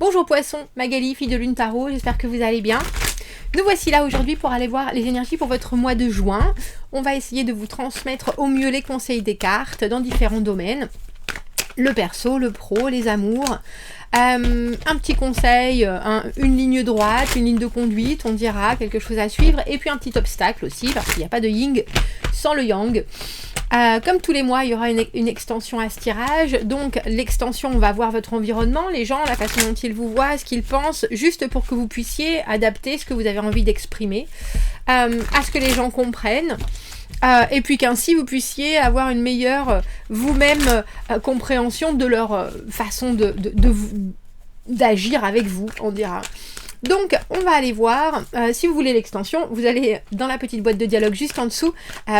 Bonjour Poisson, Magali, fille de Lune Tarot, j'espère que vous allez bien. Nous voici là aujourd'hui pour aller voir les énergies pour votre mois de juin. On va essayer de vous transmettre au mieux les conseils des cartes dans différents domaines. Le perso, le pro, les amours. Un petit conseil, une ligne droite, une ligne de conduite, on dira, quelque chose à suivre. Et puis un petit obstacle aussi, parce qu'il n'y a pas de yin sans le yang. Comme tous les mois, il y aura une extension à ce tirage. Donc l'extension, on va voir votre environnement, les gens, la façon dont ils vous voient, ce qu'ils pensent, juste pour que vous puissiez adapter ce que vous avez envie d'exprimer à ce que les gens comprennent. Et puis qu'ainsi vous puissiez avoir une meilleure vous-même compréhension de leur façon d'agir avec vous, on dira. Donc on va aller voir, si vous voulez l'extension, vous allez dans la petite boîte de dialogue juste en dessous,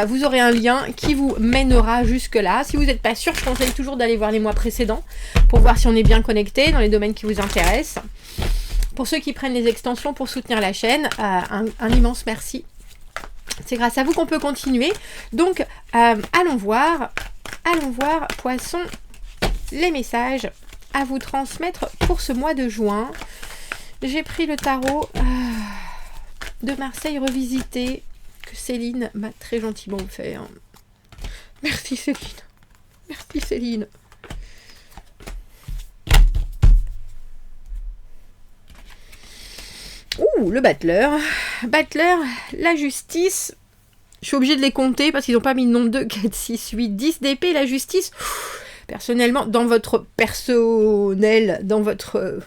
vous aurez un lien qui vous mènera jusque là. Si vous n'êtes pas sûr, je conseille toujours d'aller voir les mois précédents pour voir si on est bien connecté dans les domaines qui vous intéressent. Pour ceux qui prennent les extensions pour soutenir la chaîne, un immense merci. C'est grâce à vous qu'on peut continuer. Donc, allons voir, Poisson, les messages à vous transmettre pour ce mois de juin. J'ai pris le tarot de Marseille revisité, que Céline m'a très gentiment offert. Merci Céline. Merci Céline. Ouh, le battleur. Battleur, la justice. Je suis obligée de les compter parce qu'ils n'ont pas mis le nombre de 4, 6, 8, 10 d'épée. La justice, personnellement, dans votre personnel, dans votre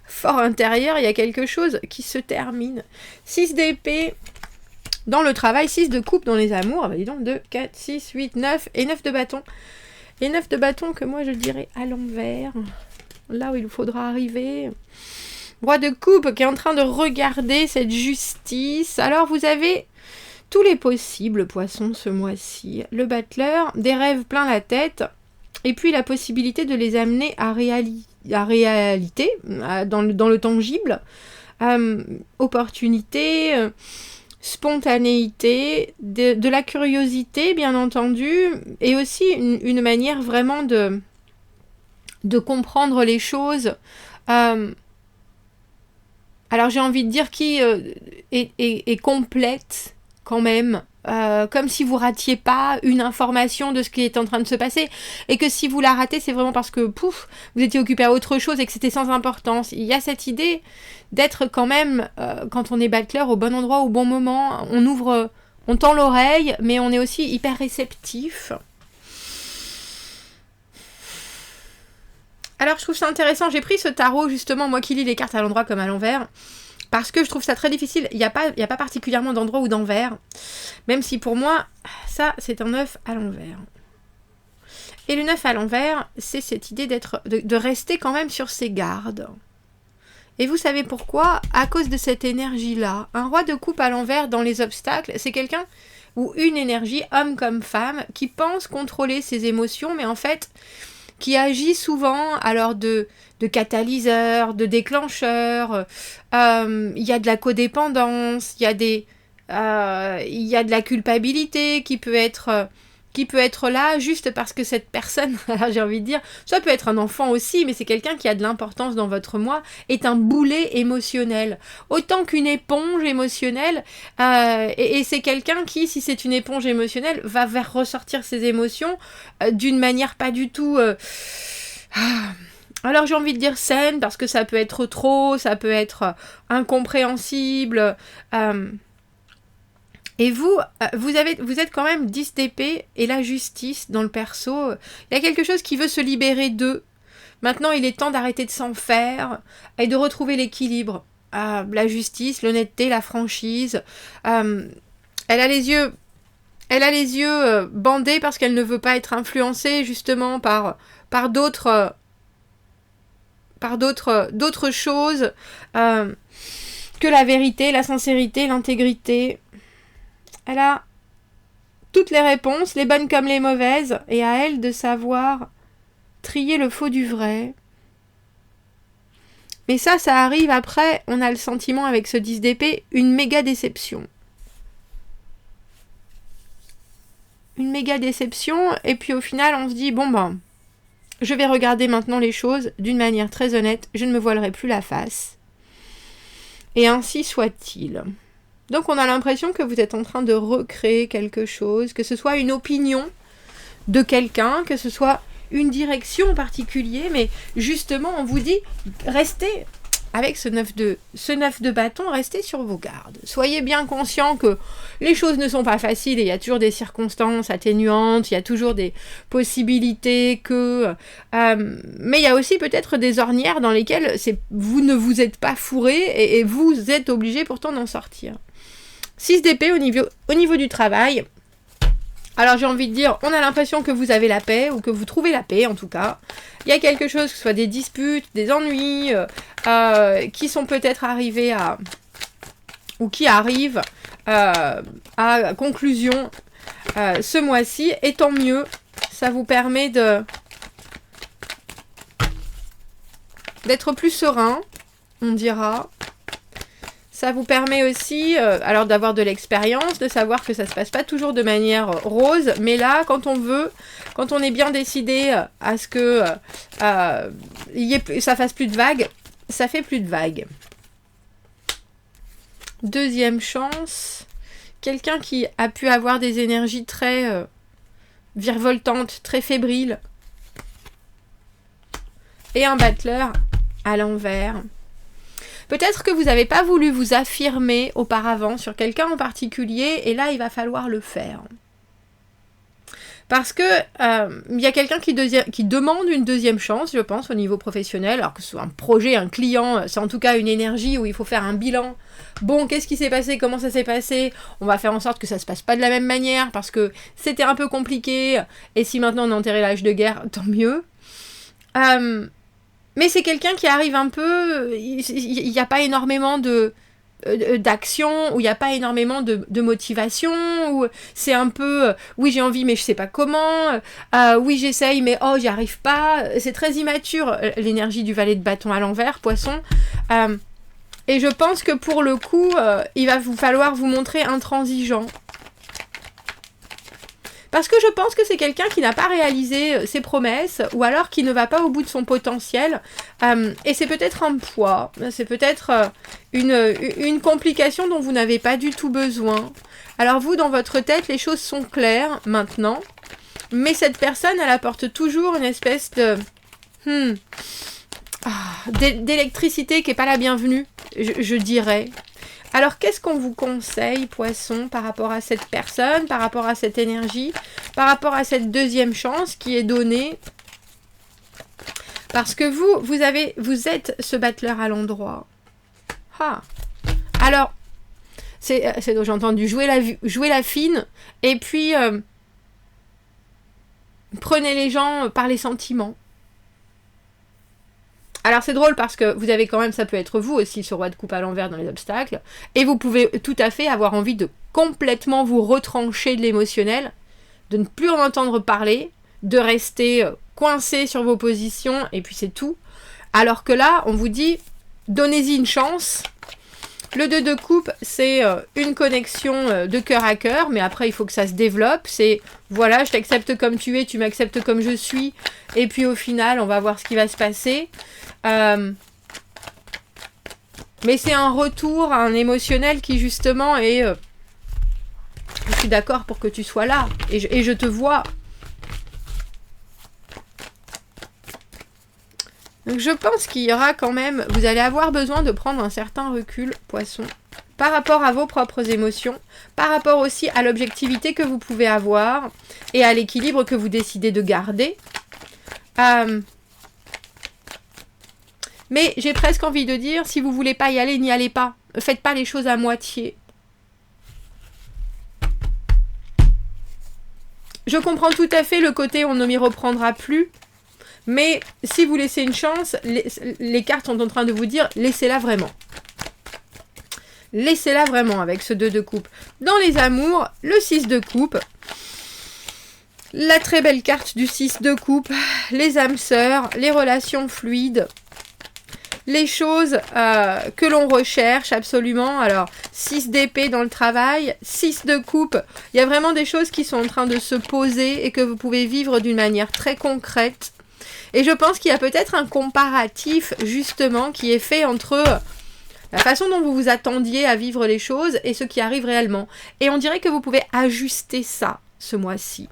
fort intérieur, il y a quelque chose qui se termine. 6 d'épée dans le travail, 6 de coupe dans les amours. Bah dis donc, 2, 4, 6, 8, 9 et 9 de bâton. Et 9 de bâton que moi je dirais à l'envers. Là où il faudra arriver. Roi de coupe qui est en train de regarder cette justice. Alors vous avez tous les possibles, Poisson, ce mois-ci. Le battleur, des rêves plein la tête, et puis la possibilité de les amener à réalité, dans le tangible. Opportunité, spontanéité, de la curiosité, bien entendu, et aussi une manière vraiment de comprendre les choses. Alors j'ai envie de dire qui est complète quand même, comme si vous ratiez pas une information de ce qui est en train de se passer, et que si vous la ratez, c'est vraiment parce que pouf, vous étiez occupé à autre chose et que c'était sans importance. Il y a cette idée d'être quand même, quand on est battleur, au bon endroit, au bon moment, on tend l'oreille, mais on est aussi hyper réceptif. Alors je trouve ça intéressant, j'ai pris ce tarot justement, moi qui lis les cartes à l'endroit comme à l'envers, parce que je trouve ça très difficile, il n'y a pas particulièrement d'endroit ou d'envers, même si pour moi, ça c'est un 9 à l'envers. Et le 9 à l'envers, c'est cette idée de rester quand même sur ses gardes. Et vous savez pourquoi? À cause de cette énergie-là. Un roi de coupe à l'envers dans les obstacles, c'est quelqu'un ou une énergie, homme comme femme, qui pense contrôler ses émotions, mais en fait qui agit souvent alors de catalyseur, de déclencheur. Il y a de la codépendance, il y a de la culpabilité qui peut être là juste parce que cette personne, alors j'ai envie de dire, ça peut être un enfant aussi, mais c'est quelqu'un qui a de l'importance dans votre moi, est un boulet émotionnel. Autant qu'une éponge émotionnelle, et c'est quelqu'un qui, si c'est une éponge émotionnelle, va faire ressortir ses émotions d'une manière pas du tout... Alors j'ai envie de dire saine, parce que ça peut être trop, ça peut être incompréhensible... Et vous êtes quand même 10 d'épée et la justice dans le perso. Il y a quelque chose qui veut se libérer d'eux. Maintenant, il est temps d'arrêter de s'en faire et de retrouver l'équilibre. La justice, l'honnêteté, la franchise. Elle a les yeux bandés parce qu'elle ne veut pas être influencée justement par d'autres choses que la vérité, la sincérité, l'intégrité. Elle a toutes les réponses, les bonnes comme les mauvaises, et à elle de savoir trier le faux du vrai. Mais ça arrive après, on a le sentiment avec ce 10 d'épée, une méga déception. Une méga déception, et puis au final on se dit, bon ben, Je vais regarder maintenant les choses d'une manière très honnête. Je ne me voilerai plus la face. Et ainsi soit-il. Donc on a l'impression que vous êtes en train de recréer quelque chose, que ce soit une opinion de quelqu'un, que ce soit une direction en particulier, mais justement on vous dit, restez avec ce 9 de bâton, restez sur vos gardes. Soyez bien conscients que les choses ne sont pas faciles et il y a toujours des circonstances atténuantes, il y a toujours des possibilités mais il y a aussi peut-être des ornières dans lesquelles vous ne vous êtes pas fourré et vous êtes obligé pourtant d'en sortir. 6 d'épée au niveau du travail. Alors j'ai envie de dire, on a l'impression que vous avez la paix, ou que vous trouvez la paix en tout cas. Il y a quelque chose, que ce soit des disputes, des ennuis, qui sont peut-être arrivés ou qui arrivent à conclusion ce mois-ci. Et tant mieux, ça vous permet d'être plus serein, on dira. Ça vous permet aussi alors d'avoir de l'expérience, de savoir que ça ne se passe pas toujours de manière rose, mais là, quand on est bien décidé à ce que ça fasse plus de vagues, ça fait plus de vagues. Deuxième chance, quelqu'un qui a pu avoir des énergies très virevoltantes, très fébriles, et un battleur à l'envers. Peut-être que vous n'avez pas voulu vous affirmer auparavant sur quelqu'un en particulier, et là, il va falloir le faire. Parce que il y a quelqu'un qui demande une deuxième chance, je pense, au niveau professionnel, alors que ce soit un projet, un client, c'est en tout cas une énergie où il faut faire un bilan. Bon, qu'est-ce qui s'est passé? Comment ça s'est passé? On va faire en sorte que ça se passe pas de la même manière, parce que c'était un peu compliqué, et si maintenant on a enterré l'âge de guerre, tant mieux. Mais c'est quelqu'un qui arrive un peu, il n'y a pas énormément d'action, où il n'y a pas énormément de motivation, où c'est un peu, oui j'ai envie mais je sais pas comment, oui j'essaye mais oh j'y arrive pas, c'est très immature l'énergie du valet de bâton à l'envers, poisson, et je pense que pour le coup, il va vous falloir vous montrer intransigeant. Parce que je pense que c'est quelqu'un qui n'a pas réalisé ses promesses, ou alors qui ne va pas au bout de son potentiel. Et c'est peut-être un poids, c'est peut-être une complication dont vous n'avez pas du tout besoin. Alors vous, dans votre tête, les choses sont claires maintenant, mais cette personne, elle apporte toujours une espèce d'électricité qui n'est pas la bienvenue, je dirais. Alors, qu'est-ce qu'on vous conseille, poisson, par rapport à cette personne, par rapport à cette énergie, par rapport à cette deuxième chance qui est donnée? Parce que vous êtes ce battleur à l'endroit. Alors, j'ai entendu jouer la fine, et puis prenez les gens par les sentiments. Alors c'est drôle parce que vous avez quand même, ça peut être vous aussi, ce roi de coupe à l'envers dans les obstacles, et vous pouvez tout à fait avoir envie de complètement vous retrancher de l'émotionnel, de ne plus en entendre parler, de rester coincé sur vos positions, et puis c'est tout. Alors que là, on vous dit, donnez-y une chance. Le 2 de coupe, c'est une connexion de cœur à cœur, mais après il faut que ça se développe. C'est, voilà, je t'accepte comme tu es, tu m'acceptes comme je suis, et puis au final, on va voir ce qui va se passer. Mais c'est un retour à un émotionnel qui justement est... je suis d'accord pour que tu sois là, et je te vois. Donc je pense qu'il y aura quand même, vous allez avoir besoin de prendre un certain recul, poisson, par rapport à vos propres émotions, par rapport aussi à l'objectivité que vous pouvez avoir, et à l'équilibre que vous décidez de garder. Mais j'ai presque envie de dire, si vous voulez pas y aller, n'y allez pas. Ne faites pas les choses à moitié. Je comprends tout à fait le côté on ne m'y reprendra plus. Mais si vous laissez une chance, les cartes sont en train de vous dire, laissez-la vraiment. Laissez-la vraiment avec ce 2 de coupe. Dans les amours, le 6 de coupe. La très belle carte du 6 de coupe. Les âmes sœurs, les relations fluides. Les choses que l'on recherche absolument. Alors, 6 d'épée dans le travail, 6 de coupe. Il y a vraiment des choses qui sont en train de se poser et que vous pouvez vivre d'une manière très concrète. Et je pense qu'il y a peut-être un comparatif, justement, qui est fait entre la façon dont vous vous attendiez à vivre les choses et ce qui arrive réellement. Et on dirait que vous pouvez ajuster ça, ce mois-ci.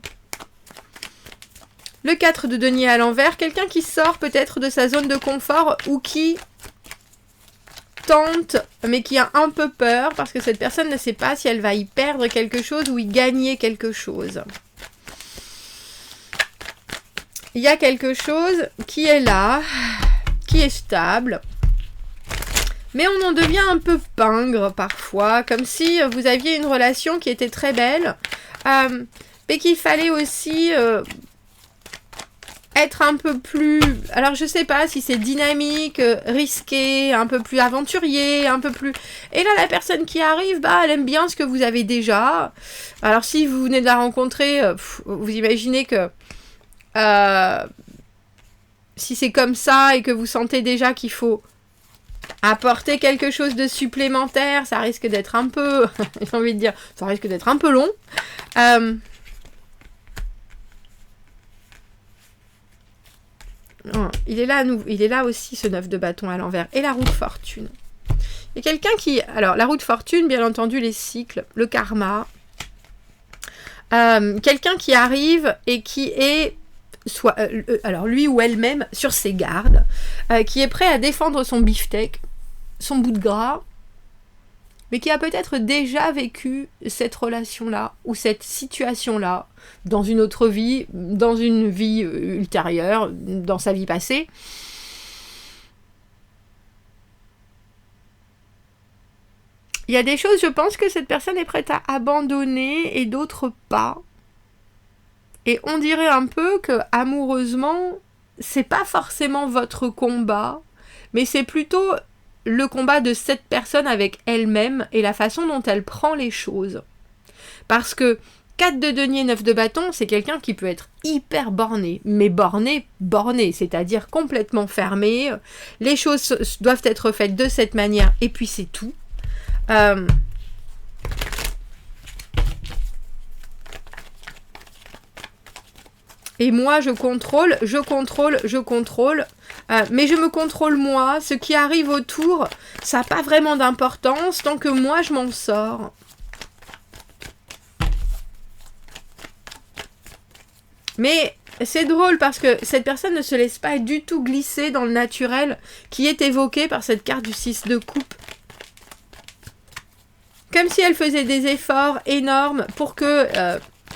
Le 4 de denier à l'envers, quelqu'un qui sort peut-être de sa zone de confort ou qui tente, mais qui a un peu peur parce que cette personne ne sait pas si elle va y perdre quelque chose ou y gagner quelque chose. Il y a quelque chose qui est là, qui est stable, mais on en devient un peu pingre parfois, comme si vous aviez une relation qui était très belle, mais qu'il fallait aussi être un peu plus, alors je sais pas si c'est dynamique, risqué, un peu plus aventurier, un peu plus... Et là, la personne qui arrive, bah, elle aime bien ce que vous avez déjà. Alors si vous venez de la rencontrer, vous imaginez que si c'est comme ça et que vous sentez déjà qu'il faut apporter quelque chose de supplémentaire, ça risque d'être un peu, j'ai envie de dire, ça risque d'être un peu long. Il est là aussi, ce 9 de bâton à l'envers. Et la roue de fortune. Il y a quelqu'un qui... Alors, la roue de fortune, bien entendu, les cycles, le karma. Quelqu'un qui arrive et qui est, alors lui ou elle-même, sur ses gardes, qui est prêt à défendre son beefsteak, son bout de gras, mais qui a peut-être déjà vécu cette relation-là, ou cette situation-là, dans une autre vie, dans une vie ultérieure, dans sa vie passée. Il y a des choses, je pense, que cette personne est prête à abandonner, et d'autres pas. Et on dirait un peu que, amoureusement, c'est pas forcément votre combat, mais c'est plutôt le combat de cette personne avec elle-même et la façon dont elle prend les choses. Parce que 4 de denier, 9 de bâton, c'est quelqu'un qui peut être hyper borné, mais borné, c'est-à-dire complètement fermé. Les choses doivent être faites de cette manière, et puis c'est tout. Et moi, je contrôle, mais je me contrôle moi. Ce qui arrive autour, ça n'a pas vraiment d'importance tant que moi, je m'en sors. Mais c'est drôle parce que cette personne ne se laisse pas du tout glisser dans le naturel qui est évoqué par cette carte du 6 de coupe. Comme si elle faisait des efforts énormes pour que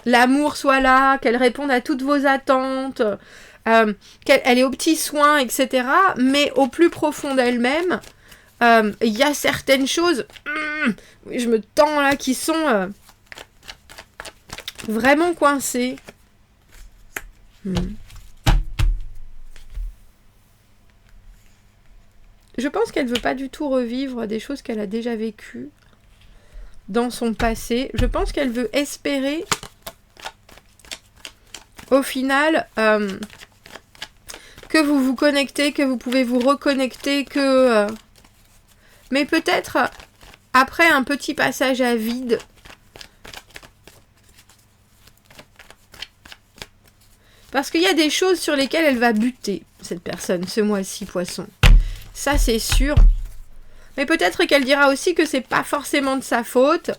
l'amour soit là, qu'elle réponde à toutes vos attentes, qu'elle est aux petits soins, etc. Mais au plus profond d'elle-même, il y a certaines choses, je me tends là, qui sont vraiment coincées. Je pense qu'elle ne veut pas du tout revivre des choses qu'elle a déjà vécues dans son passé. Je pense qu'elle veut espérer, au final, que vous vous connectez, que vous pouvez vous reconnecter, que... mais peut-être, après un petit passage à vide, parce qu'il y a des choses sur lesquelles elle va buter, cette personne, ce mois-ci, poisson. Ça, c'est sûr. Mais peut-être qu'elle dira aussi que c'est pas forcément de sa faute.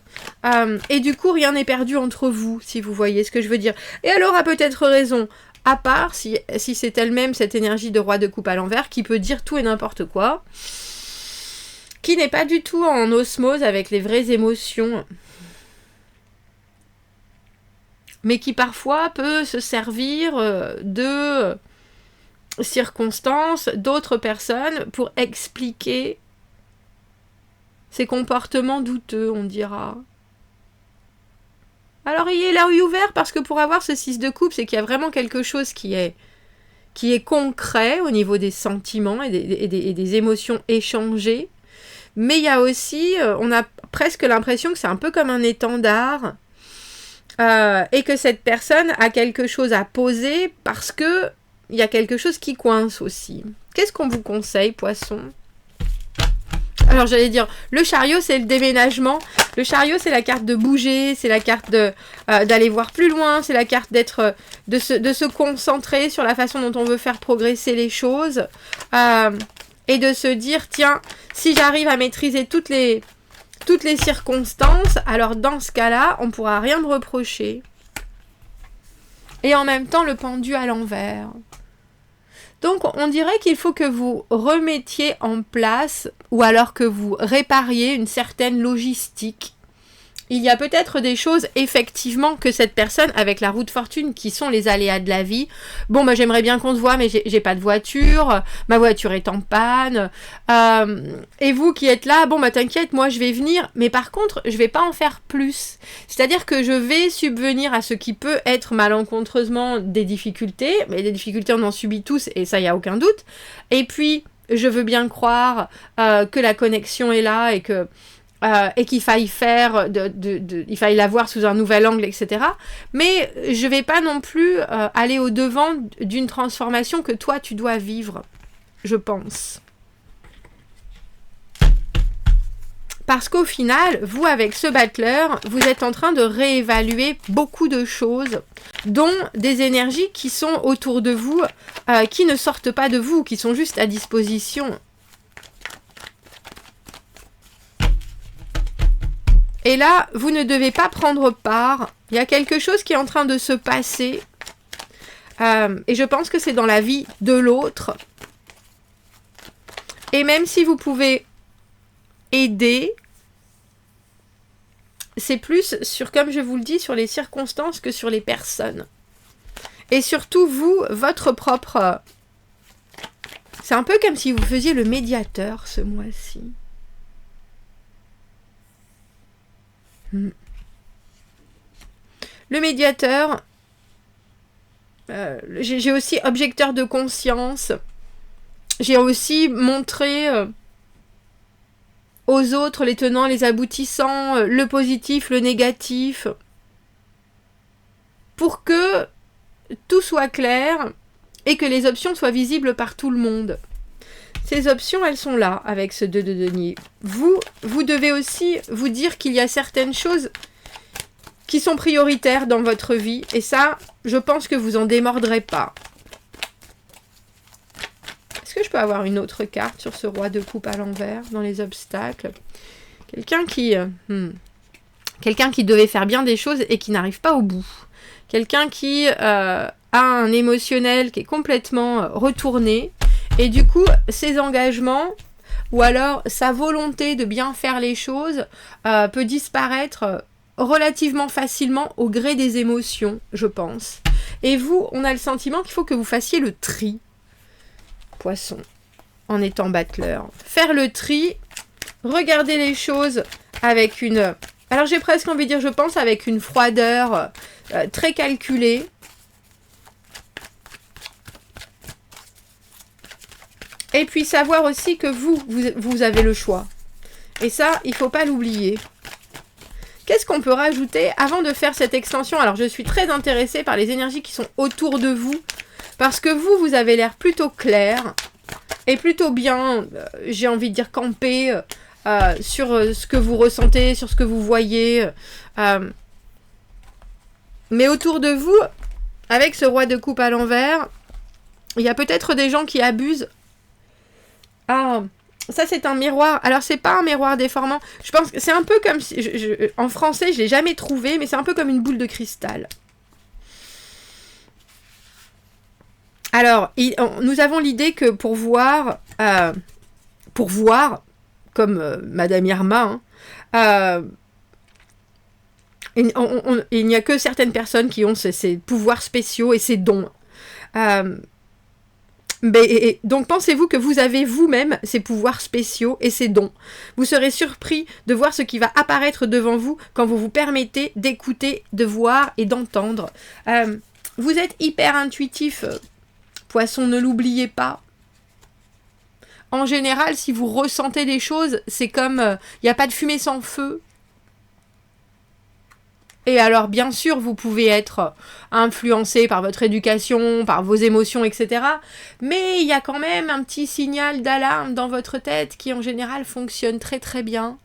Et du coup, rien n'est perdu entre vous, si vous voyez ce que je veux dire. Et elle aura peut-être raison. À part si c'est elle-même, cette énergie de roi de coupe à l'envers, qui peut dire tout et n'importe quoi. Qui n'est pas du tout en osmose avec les vraies émotions. Mais qui parfois peut se servir de circonstances d'autres personnes pour expliquer ses comportements douteux, on dira. Alors ayez l'œil ouvert, parce que pour avoir ce 6 de coupe, c'est qu'il y a vraiment quelque chose qui est concret au niveau des sentiments et des émotions échangées. Mais il y a aussi, on a presque l'impression que c'est un peu comme un étendard, et que cette personne a quelque chose à poser parce que il y a quelque chose qui coince aussi. Qu'est-ce qu'on vous conseille, poisson ? Alors j'allais dire, le chariot, c'est le déménagement. Le chariot, c'est la carte de bouger, c'est la carte d'aller voir plus loin, c'est la carte de se concentrer sur la façon dont on veut faire progresser les choses. Et de se dire, tiens, si j'arrive à maîtriser toutes les circonstances, alors dans ce cas-là, on ne pourra rien me reprocher. Et en même temps, le pendu à l'envers. Donc, on dirait qu'il faut que vous remettiez en place, ou alors que vous répariez une certaine logistique. Il y a peut-être des choses, effectivement, que cette personne, avec la roue de fortune, qui sont les aléas de la vie. Bon, bah, j'aimerais bien qu'on se voit, mais j'ai pas de voiture, ma voiture est en panne. Et vous qui êtes là, bon, bah, t'inquiète, moi, je vais venir. Mais par contre, je vais pas en faire plus. C'est-à-dire que je vais subvenir à ce qui peut être malencontreusement des difficultés. Mais des difficultés, on en subit tous, et ça, il n'y a aucun doute. Et puis, je veux bien croire que la connexion est là et qu'il faille faire, il faille la voir sous un nouvel angle, etc. Mais je ne vais pas non plus aller au-devant d'une transformation que toi, tu dois vivre, je pense. Parce qu'au final, vous, avec ce battleur, vous êtes en train de réévaluer beaucoup de choses, dont des énergies qui sont autour de vous, qui ne sortent pas de vous, qui sont juste à disposition. Et là, vous ne devez pas prendre part. Il y a quelque chose qui est en train de se passer. Et je pense que c'est dans la vie de l'autre. Et même si vous pouvez aider, c'est plus sur, comme je vous le dis, sur les circonstances que sur les personnes. Et surtout, vous, votre propre... C'est un peu comme si vous faisiez le médiateur ce mois-ci. Le médiateur, j'ai aussi objecteur de conscience. J'ai aussi montré aux autres les tenants, les aboutissants, le positif, le négatif, pour que tout soit clair et que les options soient visibles par tout le monde. Ces options, elles sont là, avec ce 2 de denier. Vous devez aussi vous dire qu'il y a certaines choses qui sont prioritaires dans votre vie. Et ça, je pense que vous en démordrez pas. Est-ce que je peux avoir une autre carte sur ce roi de coupe à l'envers, dans les obstacles? Quelqu'un qui devait faire bien des choses et qui n'arrive pas au bout. Quelqu'un qui a un émotionnel qui est complètement retourné. Et du coup, ses engagements, ou alors sa volonté de bien faire les choses, peut disparaître relativement facilement au gré des émotions, je pense. Et vous, on a le sentiment qu'il faut que vous fassiez le tri, Poisson, en étant battleur. Faire le tri, regarder les choses avec une... Alors j'ai presque envie de dire, je pense, avec une froideur très calculée. Et puis savoir aussi que vous avez le choix. Et ça, il ne faut pas l'oublier. Qu'est-ce qu'on peut rajouter avant de faire cette extension? Alors, je suis très intéressée par les énergies qui sont autour de vous. Parce que vous avez l'air plutôt clair. Et plutôt bien, j'ai envie de dire, campé sur ce que vous ressentez, sur ce que vous voyez. Mais autour de vous, avec ce roi de coupe à l'envers, il y a peut-être des gens qui abusent. Ah, ça c'est un miroir. Alors c'est pas un miroir déformant. Je pense que c'est un peu comme si... en français, je l'ai jamais trouvé, mais c'est un peu comme une boule de cristal. Alors, nous avons l'idée que pour voir, comme Madame Irma, il n'y a que certaines personnes qui ont ces pouvoirs spéciaux et ces dons. Donc pensez-vous que vous avez vous-même ces pouvoirs spéciaux et ces dons. Vous serez surpris de voir ce qui va apparaître devant vous quand vous vous permettez d'écouter, de voir et d'entendre. Vous êtes hyper intuitif, Poisson, ne l'oubliez pas. En général, si vous ressentez des choses, c'est comme il n'y a pas de fumée sans feu. Et alors, bien sûr, vous pouvez être influencé par votre éducation, par vos émotions, etc. Mais il y a quand même un petit signal d'alarme dans votre tête qui, en général, fonctionne très très bien.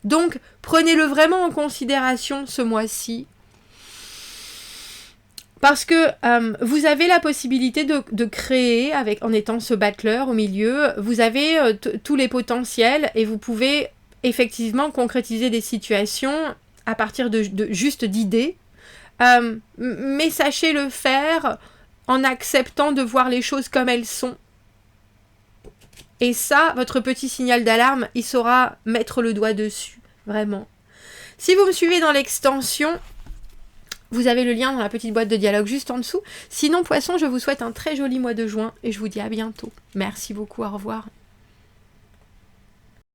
Donc, prenez-le vraiment en considération ce mois-ci. Parce que vous avez la possibilité de créer, en étant ce battleur au milieu, vous avez tous les potentiels et vous pouvez effectivement concrétiser des situations à partir de juste d'idées. Mais sachez le faire en acceptant de voir les choses comme elles sont. Et ça, votre petit signal d'alarme, il saura mettre le doigt dessus, vraiment. Si vous me suivez dans l'extension, vous avez le lien dans la petite boîte de dialogue juste en dessous. Sinon, Poissons, je vous souhaite un très joli mois de juin et je vous dis à bientôt. Merci beaucoup, au revoir.